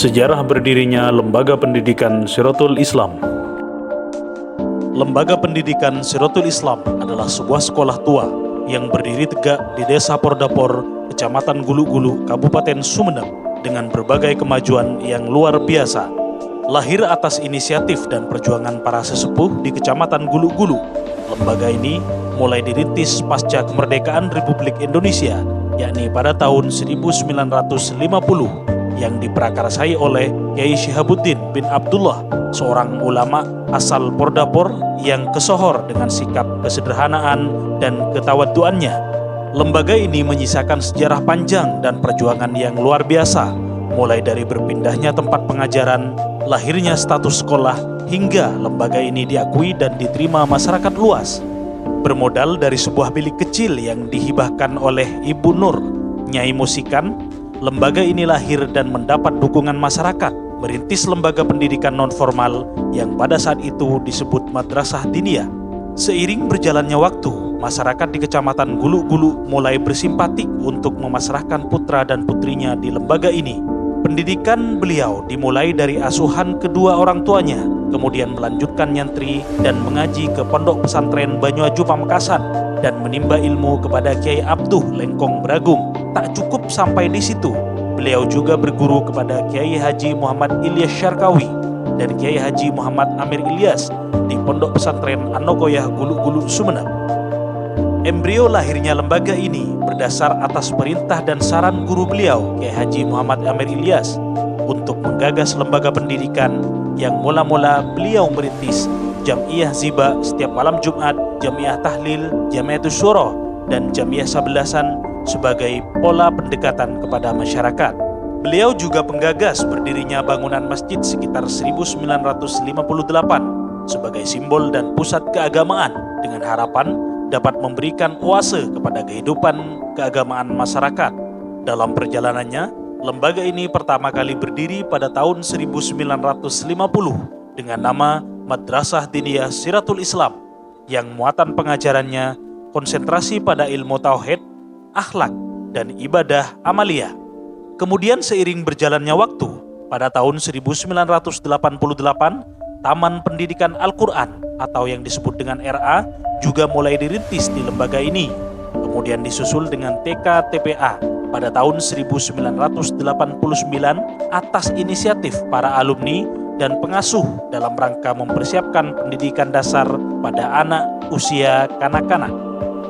Sejarah berdirinya Lembaga Pendidikan Siratul Islam. Lembaga Pendidikan Siratul Islam adalah sebuah sekolah tua yang berdiri tegak di Desa Pordapor, Kecamatan Gulu-Gulu, Kabupaten Sumeneb, dengan berbagai kemajuan yang luar biasa. Lahir atas inisiatif dan perjuangan para sesepuh di Kecamatan Gulu-Gulu, lembaga ini mulai dirintis pasca kemerdekaan Republik Indonesia, yakni pada tahun 1950, yang diprakarsai oleh Kiai Syihabuddin bin Abdullah, seorang ulama asal Pordapor yang kesohor dengan sikap kesederhanaan dan ketawaduannya. Lembaga ini menyisakan sejarah panjang dan perjuangan yang luar biasa, mulai dari berpindahnya tempat pengajaran, lahirnya status sekolah, hingga lembaga ini diakui dan diterima masyarakat luas. Bermodal dari sebuah bilik kecil yang dihibahkan oleh Ibu Nur, Nyai Musikan, lembaga ini lahir dan mendapat dukungan masyarakat merintis lembaga pendidikan non-formal yang pada saat itu disebut Madrasah Diniyah. Seiring berjalannya waktu, masyarakat di Kecamatan Gulu-Gulu mulai bersimpatik untuk memasrahkan putra dan putrinya di lembaga ini. Pendidikan beliau dimulai dari asuhan kedua orang tuanya, kemudian melanjutkan nyantri dan mengaji ke Pondok Pesantren Banyuaju Pamekasan dan menimba ilmu kepada Kiai Abduh Lengkong Bragung. Tak cukup sampai di situ, beliau juga berguru kepada Kiai Haji Muhammad Ilyas Syarkawi dan Kiai Haji Muhammad Amir Ilyas di Pondok Pesantren Anokoyah Gulu-Gulu Sumeneb. Embrio lahirnya lembaga ini berdasar atas perintah dan saran guru beliau, Kiai Haji Muhammad Amir Ilyas, untuk menggagas lembaga pendidikan yang mula-mula beliau merintis Jam'iyah Ziba setiap malam Jumat, Jamiah Tahlil, Jamiatus Syuro, dan Jamiah Sabelasan sebagai pola pendekatan kepada masyarakat. Beliau juga penggagas berdirinya bangunan masjid sekitar 1958 sebagai simbol dan pusat keagamaan dengan harapan dapat memberikan oase kepada kehidupan keagamaan masyarakat. Dalam perjalanannya, lembaga ini pertama kali berdiri pada tahun 1950 dengan nama Madrasah Diniyah Siratul Islam, yang muatan pengajarannya konsentrasi pada ilmu tauhid, akhlak, dan ibadah amaliyah. Kemudian seiring berjalannya waktu, pada tahun 1988, Taman Pendidikan Al-Quran atau yang disebut dengan RA juga mulai dirintis di lembaga ini. Kemudian disusul dengan TK TPA pada tahun 1989 atas inisiatif para alumni dan pengasuh dalam rangka mempersiapkan pendidikan dasar pada anak usia kanak-kanak.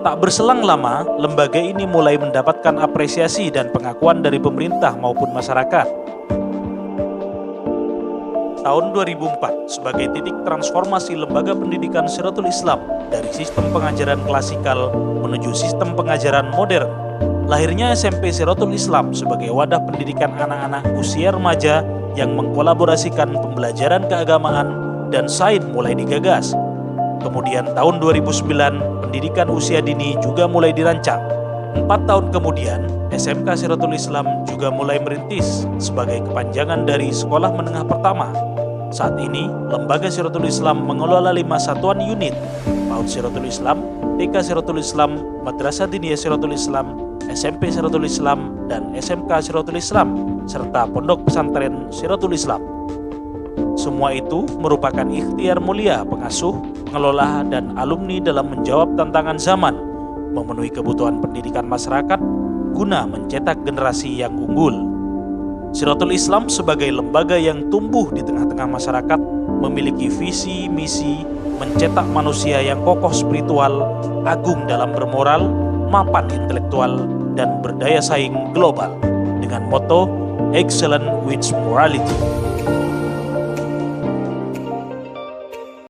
Tak berselang lama, lembaga ini mulai mendapatkan apresiasi dan pengakuan dari pemerintah maupun masyarakat. Tahun 2004 sebagai titik transformasi Lembaga Pendidikan Siratul Islam dari sistem pengajaran klasikal menuju sistem pengajaran modern. Lahirnya SMP Siratul Islam sebagai wadah pendidikan anak-anak usia remaja yang mengkolaborasikan pembelajaran keagamaan dan sains mulai digagas. Kemudian tahun 2009 pendidikan usia dini juga mulai dirancang. 4 tahun kemudian SMK Siratul Islam juga mulai merintis sebagai kepanjangan dari Sekolah Menengah Pertama. Saat ini, Lembaga Siratul Islam mengelola 5 satuan unit, PAUD Siratul Islam, TK Siratul Islam, Madrasah Diniyah Siratul Islam, SMP Siratul Islam, dan SMK Siratul Islam, serta Pondok Pesantren Siratul Islam. Semua itu merupakan ikhtiar mulia pengasuh, pengelola, dan alumni dalam menjawab tantangan zaman, memenuhi kebutuhan pendidikan masyarakat, guna mencetak generasi yang unggul. Siratul Islam sebagai lembaga yang tumbuh di tengah-tengah masyarakat memiliki visi misi mencetak manusia yang kokoh spiritual, agung dalam bermoral, mapan intelektual, dan berdaya saing global dengan moto Excellent with Morality.